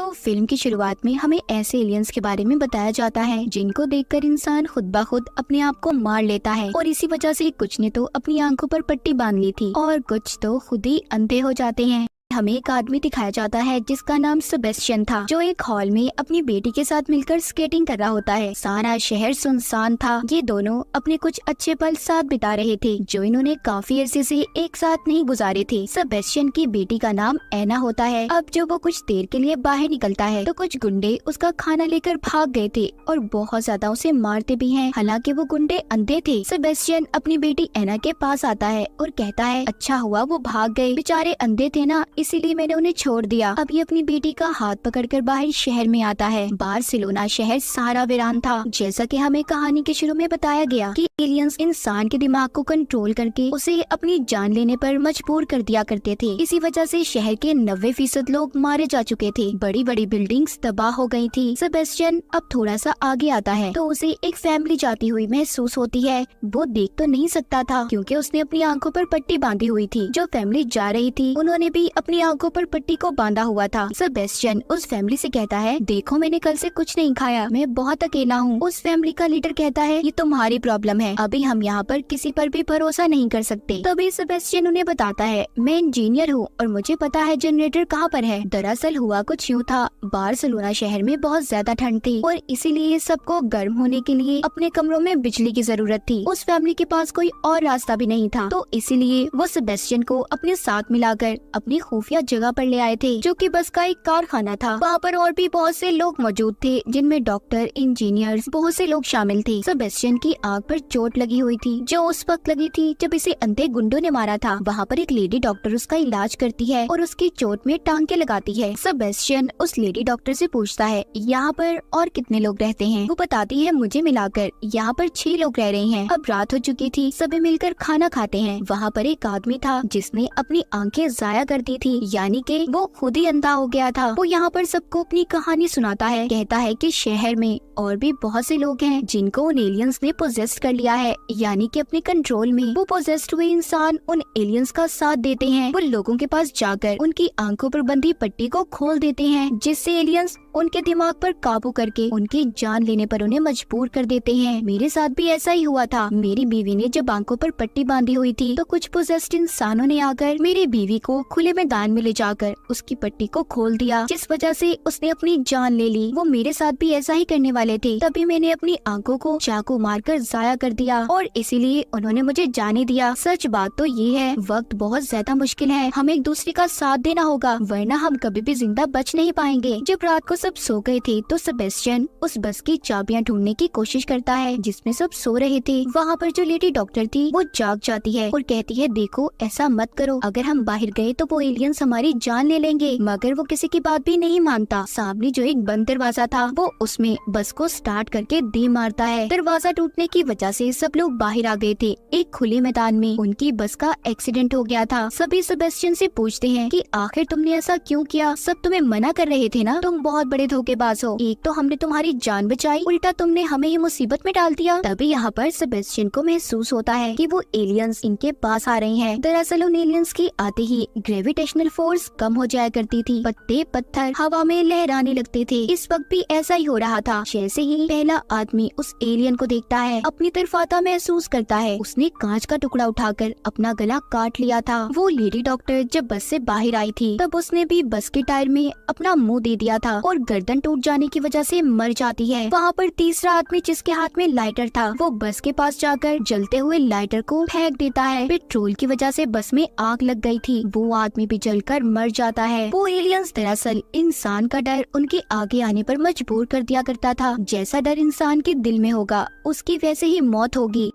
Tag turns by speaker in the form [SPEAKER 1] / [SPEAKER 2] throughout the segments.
[SPEAKER 1] तो फिल्म की शुरुआत में हमें ऐसे एलियंस के बारे में बताया जाता है जिनको देखकर इंसान खुद ब खुद अपने आप को मार लेता है, और इसी वजह से कुछ ने तो अपनी आंखों पर पट्टी बांध ली थी और कुछ तो खुद ही अंधे हो जाते हैं। हमें एक आदमी दिखाया जाता है जिसका नाम सेबेस्टियन था, जो एक हॉल में अपनी बेटी के साथ मिलकर स्केटिंग कर रहा होता है। सारा शहर सुनसान था। ये दोनों अपने कुछ अच्छे पल साथ बिता रहे थे जो इन्होंने काफी अरसे से एक साथ नहीं गुजारे थे। सेबेस्टियन की बेटी का नाम एना होता है। अब जब वो कुछ देर के लिए बाहर निकलता है तो कुछ गुंडे उसका खाना लेकर भाग गए थे और बहुत ज्यादा उसे मारते भी हैं। हालांकि वो गुंडे अंधे थे। सेबेस्टियन अपनी बेटी एना के पास आता है और कहता है अच्छा हुआ वो भाग गए, बेचारे अंधे थे ना, इसीलिए मैंने उन्हें छोड़ दिया। अभी अपनी बेटी का हाथ पकड़कर बाहर शहर में आता है। बार्सिलोना शहर सारा वीरान था। जैसा कि हमें कहानी के शुरू में बताया गया कि एलियंस इंसान के दिमाग को कंट्रोल करके उसे अपनी जान लेने पर मजबूर कर दिया करते थे। इसी वजह से शहर के 90% लोग मारे जा चुके थे। बड़ी बड़ी बिल्डिंग्स तबाह हो गई थी। सेबेस्टियन अब थोड़ा सा आगे आता है तो उसे एक फैमिली जाती हुई महसूस होती है। वो देख तो नहीं सकता था क्योंकि उसने अपनी आंखों पर पट्टी बांधी हुई थी। जो फैमिली जा रही थी उन्होंने भी अपनी आंखों पर पट्टी को बांधा हुआ था। सेबेस्टियन उस फैमिली से कहता है देखो मैंने कल से कुछ नहीं खाया, मैं बहुत अकेला हूँ। उस फैमिली का लीडर कहता है ये तुम्हारी प्रॉब्लम है, अभी हम यहाँ पर किसी पर भी भरोसा नहीं कर सकते। तभी सेबेस्टियन उन्हें बताता है मैं इंजीनियर हूँ और मुझे पता है जनरेटर कहाँ पर है। दरअसल हुआ कुछ यूँ था, बार्सिलोना शहर में बहुत ज्यादा ठंड थी और इसीलिए सबको गर्म होने के लिए अपने कमरों में बिजली की जरूरत थी। उस फैमिली के पास कोई और रास्ता भी नहीं था, तो इसीलिए वो सेबेस्टियन को अपने साथ मिलाकर अपनी खुफिया जगह पर ले आए थे जो कि बस का एक कारखाना था। वहाँ पर और भी बहुत से लोग मौजूद थे जिनमें डॉक्टर, इंजीनियर्स, बहुत से लोग शामिल थे। सेबेस्टियन की आंख पर चोट लगी हुई थी जो उस वक्त लगी थी जब इसे अंधे गुंडों ने मारा था। वहाँ पर एक लेडी डॉक्टर उसका इलाज करती है और उसकी चोट में टांके लगाती है। सेबेस्टियन उस लेडी डॉक्टर से पूछता है यहाँ पर और कितने लोग रहते हैं। वो बताती है मुझे मिलाकर यहाँ पर 6 लोग रह रहे हैं। अब रात हो चुकी थी, सभी मिलकर खाना खाते हैं। वहाँ पर एक आदमी था जिसने अपनी आंखें जाया कर दी थी, यानी कि वो खुद ही अंधा हो गया था। वो यहाँ पर सबको अपनी कहानी सुनाता है। कहता है कि शहर में और भी बहुत से लोग हैं जिनको उन एलियंस ने पोजेस्ट कर लिया है, यानी कि अपने कंट्रोल में। वो पोजेस्ट हुए इंसान उन एलियंस का साथ देते हैं। वो लोगों के पास जाकर उनकी आंखों पर बंधी पट्टी को खोल देते हैं, जिससे एलियंस उनके दिमाग पर काबू करके उनकी जान लेने पर उन्हें मजबूर कर देते हैं। मेरे साथ भी ऐसा ही हुआ था। मेरी बीवी ने जब आंखों पर पट्टी बांधी हुई थी तो कुछ पोजेस्ड इंसानों ने आकर मेरी बीवी को खुले मैदान में ले जाकर उसकी पट्टी को खोल दिया, जिस वजह से उसने अपनी जान ले ली। वो मेरे साथ भी ऐसा ही करने वाले थे, तभी मैंने अपनी आंखों को चाकू मारकर जाया कर दिया और इसीलिए उन्होंने मुझे जाने दिया। सच बात तो ये है, वक्त बहुत ज्यादा मुश्किल है, हमें एक दूसरे का साथ देना होगा वरना हम कभी भी जिंदा बच नहीं पाएंगे। जब रात को सब सो गए थे तो सेबेस्टियन उस बस की चाबियां ढूंढने की कोशिश करता है जिसमें सब सो रहे थे। वहाँ पर जो लेडी डॉक्टर थी वो जाग जाती है और कहती है देखो ऐसा मत करो, अगर हम बाहर गए तो वो एलियंस हमारी जान ले लेंगे। मगर वो किसी की बात भी नहीं मानता। सामने जो एक बंद दरवाजा था वो उसमें बस को स्टार्ट करके दे मारता है। दरवाजा टूटने की वजह से सब लोग बाहर आ गए थे। एक खुले मैदान में उनकी बस का एक्सीडेंट हो गया था। सभी सेबेस्टियन से पूछते हैं कि आखिर तुमने ऐसा क्यों किया, सब तुम्हें मना कर रहे थे ना, तुम बहुत बड़े धोखेबाज हो। एक तो हमने तुम्हारी जान बचाई, उल्टा तुमने हमें ही मुसीबत में डाल दिया। तभी यहाँ पर सेबेस्टियन को महसूस होता है कि वो एलियंस इनके पास आ रहे हैं। दरअसल उन एलियंस की आते ही ग्रेविटेशनल फोर्स कम हो जाया करती थी, पत्ते पत्थर हवा में लहराने लगते थे। इस वक्त भी ऐसा ही हो रहा था। जैसे ही पहला आदमी उस एलियन को देखता है, अपनी तरफ आता महसूस करता है, उसने कांच का टुकड़ा उठाकर अपना गला काट लिया था। वो लेडी डॉक्टर जब बस से बाहर आई थी तब उसने भी बस के टायर में अपना मुंह दे दिया था और गर्दन टूट जाने की वजह से मर जाती है। वहाँ पर तीसरा आदमी जिसके हाथ में लाइटर था वो बस के पास जाकर जलते हुए लाइटर को फेंक देता है। पेट्रोल की वजह से बस में आग लग गई थी, वो आदमी भी जलकर मर जाता है। वो एलियंस दरअसल इंसान का डर उनके आगे आने पर मजबूर कर दिया करता था। जैसा डर इंसान के दिल में होगा उसकी वैसे ही मौत होगी।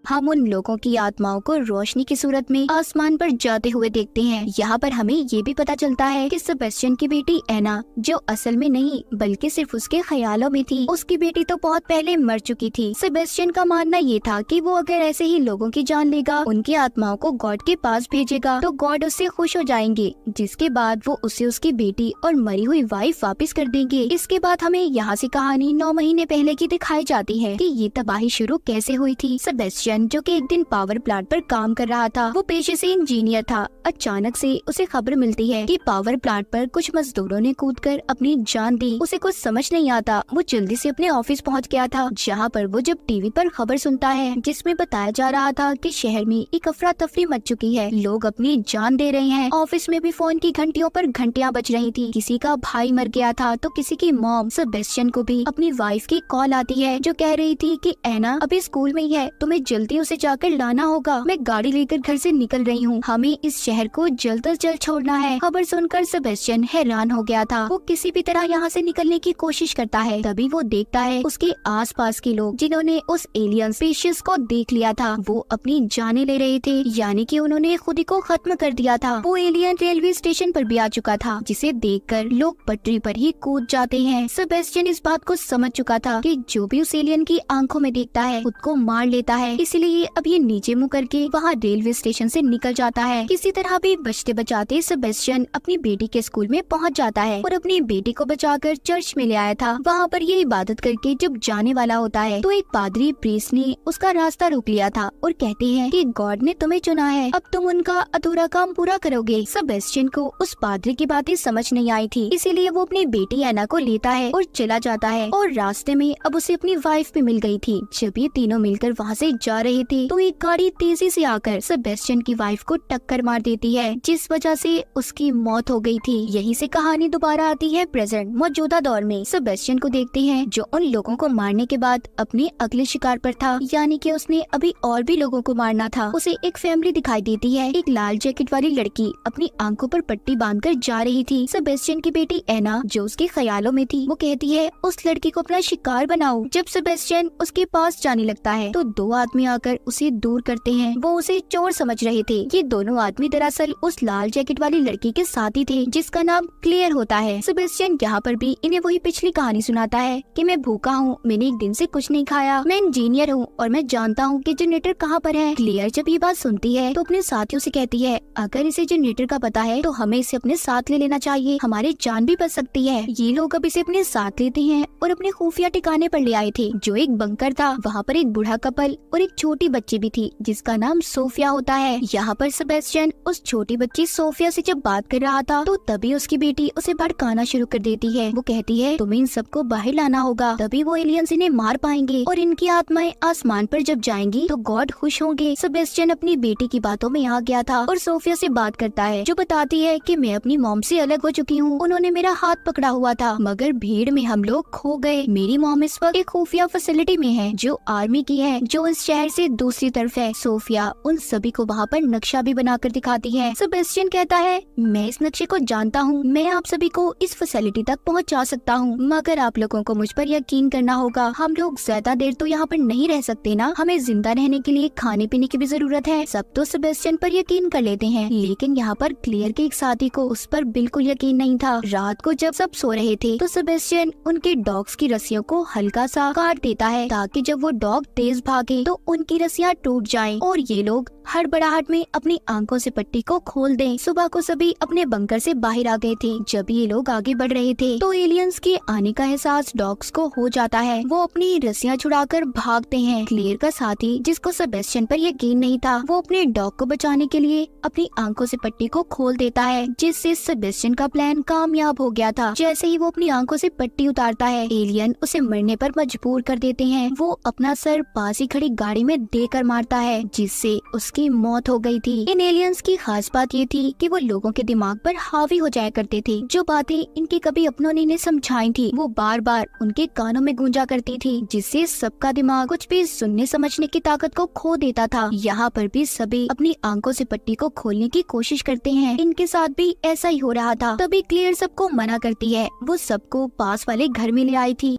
[SPEAKER 1] हम उन लोगों की आत्माओं को रोशनी की सूरत में आसमान पर जाते हुए देखते हैं। यहाँ पर हमें ये भी पता चलता है कि सेबेस्टियन की बेटी एना, जो असल में नहीं बल्कि सिर्फ उसके ख्यालों में थी, उसकी बेटी तो बहुत पहले मर चुकी थी। सेबेस्टियन का मानना ये था कि वो अगर ऐसे ही लोगों की जान लेगा, उनकी आत्माओं को गॉड के पास भेजेगा तो गॉड उससे खुश हो जाएंगे, जिसके बाद वो उसे उसकी बेटी और मरी हुई वाइफ वापस कर देंगे। इसके बाद हमें यहाँ से कहानी 9 महीने पहले की दिखाई जाती है कि ये तबाही शुरू कैसे हुई थी। सेबेस्टियन सेबेस्टियन जो कि एक दिन पावर प्लांट पर काम कर रहा था, वो पेशे से इंजीनियर था। अचानक से उसे खबर मिलती है कि पावर प्लांट पर कुछ मजदूरों ने कूदकर अपनी जान दी। उसे कुछ समझ नहीं आता। वो जल्दी से अपने ऑफिस पहुंच गया था, जहां पर वो जब टीवी पर खबर सुनता है जिसमें बताया जा रहा था कि शहर में एक अफरा तफरी मच चुकी है, लोग अपनी जान दे रहे हैं। ऑफिस में भी फोन की घंटियों पर घंटियां बज रही थी। किसी का भाई मर गया था तो किसी की मॉम। सेबेस्टियन को भी अपनी वाइफ की कॉल आती है जो कह रही थी कि एना अभी स्कूल में ही है, तुम्हें जल्दी उसे जाकर लाना होगा। मैं गाड़ी लेकर घर से निकल रही हूँ, हमें इस शहर को जल्द से जल्द छोड़ना है। खबर सुनकर सेबेस्टियन हैरान हो गया था। वो किसी भी तरह यहाँ से निकलने की कोशिश करता है। तभी वो देखता है उसके आसपास के लोग जिन्होंने उस एलियन स्पीशीज को देख लिया था, वो अपनी जानें ले रहे थे, यानी कि उन्होंने खुद ही को खत्म कर दिया था। वो एलियन रेलवे स्टेशन पर भी आ चुका था, जिसे देखकर लोग पटरी पर ही कूद जाते हैं। सेबेस्टियन इस बात को समझ चुका था कि जो भी उस एलियन की आंखों में देखता है खुद को मार लेता है, इसलिए अब ये नीचे मुँह करके वहाँ रेलवे स्टेशन से निकल जाता है। किसी तरह भी बचते बचाते सेबेस्टियन अपनी बेटी के स्कूल में पहुँच जाता है और अपनी बेटी को बचाकर चर्च में ले आया था। वहाँ पर ये इबादत करके जब जाने वाला होता है तो एक पादरी प्रीस्ट ने उसका रास्ता रोक लिया था और कहते हैं कि गॉड ने तुम्हें चुना है, अब तुम उनका अधूरा काम पूरा करोगे। सेबेस्टियन को उस पादरी की बातें समझ नहीं आई थी, इसीलिए वो अपनी बेटी एना को लेता है और चला जाता है। और रास्ते में अब उसे अपनी वाइफ भी मिल गई थी। जब ये तीनों मिलकर वहाँ से जा रहे थे तो एक गाड़ी तेजी से आकर सेबेस्टियन की वाइफ को टक्कर मार देती है, जिस वजह से उसकी मौत हो गई थी। यही से कहानी दोबारा आती है प्रेजेंट मौजूदा दौर में। सेबेस्टियन को देखते हैं जो उन लोगों को मारने के बाद अपने अगले शिकार पर था, यानी कि उसने अभी और भी लोगों को मारना था। उसे एक फैमिली दिखाई देती है। एक लाल जैकेट वाली लड़की अपनी आंखों पर पट्टी बांधकर जा रही थी। सेबेस्टियन की बेटी एना जो उसके ख्यालों में थी, वो कहती है उस लड़की को अपना शिकार बनाओ। जब सेबेस्टियन उसके पास जाने लगता है तो दो आदमी आकर उसे दूर करते हैं। वो उसे चोर समझ रहे थे। ये दोनों आदमी दरअसल उस लाल जैकेट वाली लड़की के साथी थे, जिसका नाम क्लियर होता है। सेबेस्टियन यहाँ पर भी इन्हें वही पिछली कहानी सुनाता है कि मैं भूखा हूँ, मैंने एक दिन से कुछ नहीं खाया, मैं इंजीनियर हूँ और मैं जानता हूँ कि जनरेटर कहाँ पर है। क्लियर जब ये बात सुनती है तो अपने साथियों से कहती है अगर इसे जनरेटर का पता है तो हमें इसे अपने साथ ले लेना चाहिए, हमारी जान भी बच सकती है। ये लोग अब इसे अपने साथ लेते हैं और अपने खुफिया ठिकाने पर ले आए थे जो एक बंकर था। वहाँ पर एक बूढ़ा कपल और एक छोटी बच्ची भी थी जिसका नाम सोफिया होता है। यहाँ पर सेबेस्टियन उस छोटी बच्ची सोफिया से जब बात कर रहा था तो तभी उसकी बेटी उसे भड़काना शुरू कर देती है। वो कहती है तुम्हें इन सबको बाहर लाना होगा, तभी वो एलियंस इन्हें मार पाएंगे और इनकी आत्माएं आसमान पर जब जाएंगी तो गॉड खुश होंगे। सेबेस्टियन अपनी बेटी की बातों में आ गया था और सोफिया से बात करता है जो बताती है कि मैं अपनी मॉम से अलग हो चुकी हूँ, उन्होंने मेरा हाथ पकड़ा हुआ था मगर भीड़ में हम लोग खो गए। मेरी मॉम इस वक्त एक खुफिया फैसिलिटी में है जो आर्मी की है, जो इस शहर से दूसरी तरफ है। सोफिया उन सभी को वहाँ पर नक्शा भी बनाकर दिखाती है। सेबेस्टियन कहता है मैं इस नक्शे को जानता हूँ, मैं आप सभी को इस फैसिलिटी तक पहुँचा सकता हूँ, मगर आप लोगों को मुझ पर यकीन करना होगा। हम लोग ज्यादा देर तो यहाँ पर नहीं रह सकते ना, हमें जिंदा रहने के लिए खाने पीने की भी जरूरत है। सब तो सेबेस्टियन पर यकीन कर लेते हैं, लेकिन यहाँ पर क्लियर के एक साथी को उस पर बिल्कुल यकीन नहीं था। रात को जब सब सो रहे थे तो सेबेस्टियन उनके डॉग्स की रस्सियों को हल्का सा काट देता है ताकि जब वो डॉग तेज भागे तो उनकी रस्सियाँ टूट जाएं और ये लोग हड़बड़ाहट में अपनी आंखों से पट्टी को खोल दें। सुबह को सभी अपने बंकर से बाहर आ गए थे। जब ये लोग आगे बढ़ रहे थे तो एलियंस के आने का एहसास डॉग्स को हो जाता है। वो अपनी रस्सियाँ छुड़ाकर भागते हैं। क्लियर का साथी जिसको सेबेस्टियन पर यकीन नहीं था, वो अपने डॉग को बचाने के लिए अपनी आंखों से पट्टी को खोल देता है, जिससे सेबेस्टियन का प्लान कामयाब हो गया था। जैसे ही वो अपनी आंखों से पट्टी उतारता है, एलियन उसे मरने पर मजबूर कर देते हैं। वो अपना सर पास ही खड़ी गाड़ी में देकर मारता है, जिससे उसकी मौत हो गई थी। इन एलियंस की खास बात ये थी कि वो लोगों के दिमाग पर हावी हो जाया करते थे। जो बातें इनके कभी अपनों ने इन्हें समझाई थी वो बार बार उनके कानों में गूंजा करती थी, जिससे सबका दिमाग कुछ भी सुनने समझने की ताकत को खो देता था। यहाँ पर भी सभी अपनी आंखों से पट्टी को खोलने की कोशिश करते हैं। इनके साथ भी ऐसा ही हो रहा था। तभी क्लियर सबको मना करती है। वो सबको पास वाले घर में ले आई थी।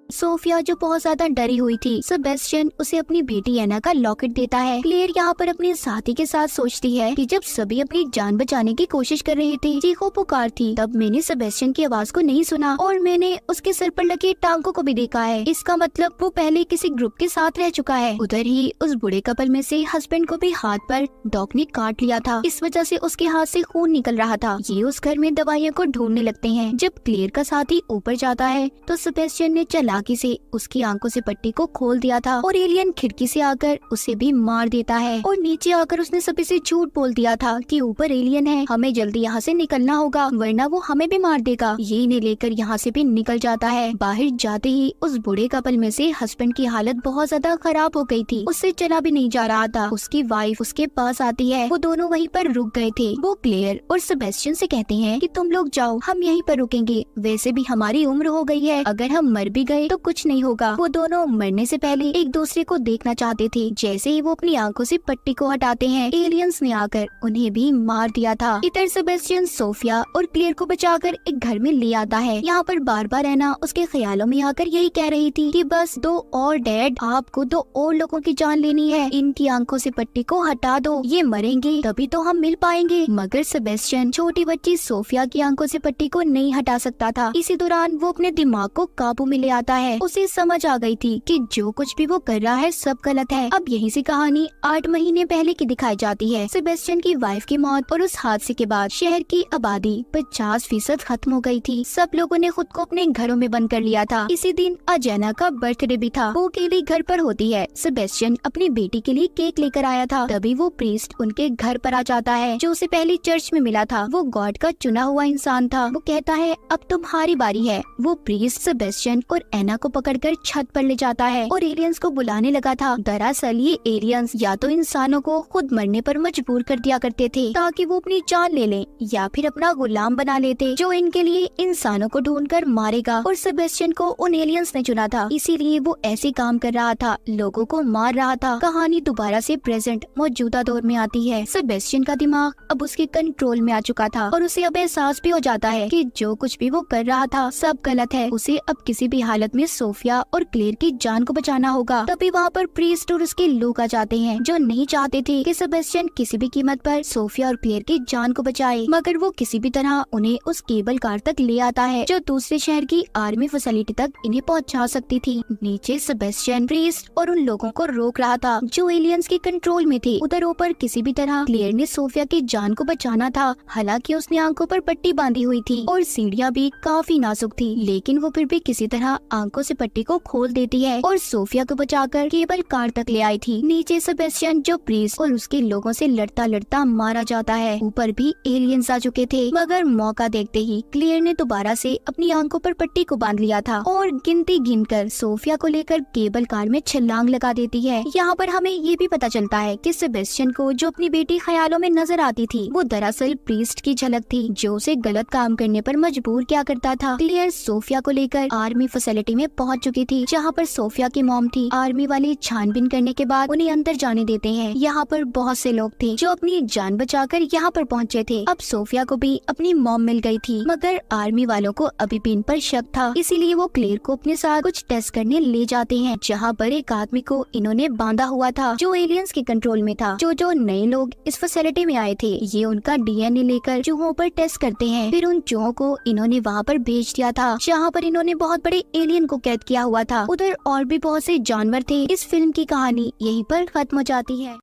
[SPEAKER 1] सोफिया जो बहुत ज्यादा डरी हुई थी, सेबेस्टियन उसे अपनी बेटी एना का लॉकेट देता है। क्लेयर यहाँ पर अपने साथी के साथ सोचती है कि जब सभी अपनी जान बचाने की कोशिश कर रहे थे, चीखो पुकार थी, तब मैंने सेबेस्टियन की आवाज को नहीं सुना और मैंने उसके सर पर लगे टांगों को भी देखा है। इसका मतलब वो पहले किसी ग्रुप के साथ रह चुका है। उधर ही उस बूढ़े कपल में से हस्बैंड को भी हाथ पर डॉग ने काट लिया था। इस वजह से उसके हाथ से खून निकल रहा था। ये उस घर में दवाइयों को ढूंढने लगते हैं। जब क्लेयर का साथी ऊपर जाता है तो सेबेस्टियन ने चला चालाकी से उसकी आंखों से पट्टी को खोल दिया था और एलियन खिड़की से आकर उसे भी मार देता है। और नीचे आकर उसने सभी से झूठ बोल दिया था कि ऊपर एलियन है, हमें जल्दी यहाँ से निकलना होगा वरना वो हमें भी मार देगा। ये इन्हें लेकर यहाँ से भी निकल जाता है। बाहर जाते ही उस बूढ़े कपल में से हस्बैंड की हालत बहुत ज्यादा खराब हो गई थी, उससे चला भी नहीं जा रहा था। उसकी वाइफ उसके पास आती है, वो दोनों वहीं पर रुक गए थे। वो क्लेयर और सेबेस्टियन से कहते हैं कि तुम लोग जाओ, हम यहीं पर रुकेंगे, वैसे भी हमारी उम्र हो गई है, अगर हम मर भी गए तो कुछ नहीं होगा। वो दोनों मरने से पहले एक दूसरे को देखना चाहते थे। जैसे ही वो अपनी आंखों से पट्टी को हटाते हैं, एलियंस ने आकर उन्हें भी मार दिया था। इधर सेबेस्टियन सोफिया और क्लेयर को बचाकर एक घर में ले आता है। यहाँ पर बार बार एना उसके ख्यालों में आकर यही कह रही थी कि बस 2 और डैड, आपको 2 और लोगों की जान लेनी है, इनकी आंखों से पट्टी को हटा दो, ये मरेंगे तभी तो हम मिल पाएंगे। मगर सेबेस्टियन छोटी बच्ची सोफिया की आंखों से पट्टी को नहीं हटा सकता था। इसी दौरान वो अपने दिमाग को काबू में ले आता है। उसे समझ आ गई थी कि जो कुछ भी वो कर रहा है सब गलत है। अब यहीं से कहानी 8 महीने पहले की दिखाई जाती है। सेबेस्टियन की वाइफ की मौत और उस हादसे के बाद शहर की आबादी 50% खत्म हो गई थी। सब लोगों ने खुद को अपने घरों में बंद कर लिया था। इसी दिन अजेना का बर्थडे भी था। वो अकेली घर पर होती है। सेबेस्टियन अपनी बेटी के लिए केक लेकर आया था, तभी वो प्रीस्ट उनके घर पर आ जाता है, जो उसे पहले चर्च में मिला था। वो गॉड का चुना हुआ इंसान था। वो कहता है अब तुम्हारी बारी है। वो प्रीस्ट सेबेस्टियन और एना को पकड़कर छत पर ले जाता है और एलियंस को बुलाने लगा था। दरअसल ये एलियंस या तो इंसानों को खुद मरने पर मजबूर कर दिया करते थे ताकि वो अपनी जान ले लें, या फिर अपना गुलाम बना लेते जो इनके लिए इंसानों को ढूंढकर मारेगा। और सेबेस्टियन को उन एलियंस ने चुना था, इसीलिए वो ऐसे काम कर रहा था, लोगों को मार रहा था। कहानी दोबारा से प्रेजेंट मौजूदा दौर में आती है। सेबेस्टियन का दिमाग अब उसके कंट्रोल में आ चुका था और उसे अब एहसास भी हो जाता है कि जो कुछ भी वो कर रहा था सब गलत है। उसे अब किसी भी हालत में सोफिया और क्लेयर की जान को बचाना होगा। तभी वहाँ पर प्रीस्ट और उसके लोग आ जाते हैं, जो नहीं चाहते थे कि सेबेस्टियन किसी भी कीमत पर सोफिया और क्लेयर की जान को बचाए। मगर वो किसी भी तरह उन्हें उस केबल कार तक ले आता है, जो दूसरे शहर की आर्मी फैसिलिटी तक इन्हें पहुंचा सकती थी। नीचे सेबेस्टियन प्रीस्ट और उन लोगों को रोक रहा था जो एलियंस के कंट्रोल में थे। उधर ऊपर किसी भी तरह क्लेयर ने सोफिया की जान को बचाना था। हालांकि उसने आंखों पर पट्टी बांधी हुई थी और सीढ़ियाँ भी काफी नाजुक थी, लेकिन वो फिर भी किसी तरह आंखों से पट्टी को खोल देती है और सोफिया को बचाकर केबल कार तक ले आई थी। नीचे सेबेस्टियन जो प्रीस्ट और उसके लोगों से लड़ता लड़ता मारा जाता है। ऊपर भी एलियंस आ चुके थे, मगर मौका देखते ही क्लेयर ने दोबारा से अपनी आंखों पर पट्टी को बांध लिया था और गिनती गिनकर सोफिया को लेकर केबल कार में छलांग लगा देती है। यहाँ पर हमें ये भी पता चलता है कि सेबेस्टियन को जो अपनी बेटी ख्यालों में नजर आती थी, वो दरअसल प्रीस्ट की झलक थी, जो उसे गलत काम करने पर मजबूर क्या करता था। क्लेयर सोफिया को लेकर आर्मी फैसिलिटी में पहुंच चुकी थी, जहाँ पर सोफिया की मॉम थी। आर्मी वाले छानबीन करने के बाद उन्हें अंदर जाने देते हैं। यहाँ पर बहुत से लोग थे जो अपनी जान बचाकर यहाँ पर पहुँचे थे। अब सोफिया को भी अपनी मॉम मिल गई थी, मगर आर्मी वालों को अभी भी इन पर शक था, इसीलिए वो क्लेयर को अपने साथ कुछ टेस्ट करने ले जाते हैं, जहाँ पर एक आदमी को इन्होंने बांधा हुआ था जो एलियंस के कंट्रोल में था। जो नए लोग इस फैसिलिटी में आए थे, ये उनका डीएनए लेकर चूहों पर टेस्ट करते हैं। फिर उन चूहों को इन्होंने वहाँ पर भेज दिया था, जहाँ पर इन्होंने बहुत बड़े एलियन को कैद किया हुआ था। उधर और भी बहुत से जानवर थे। इस फिल्म की कहानी यहीं पर खत्म हो जाती है।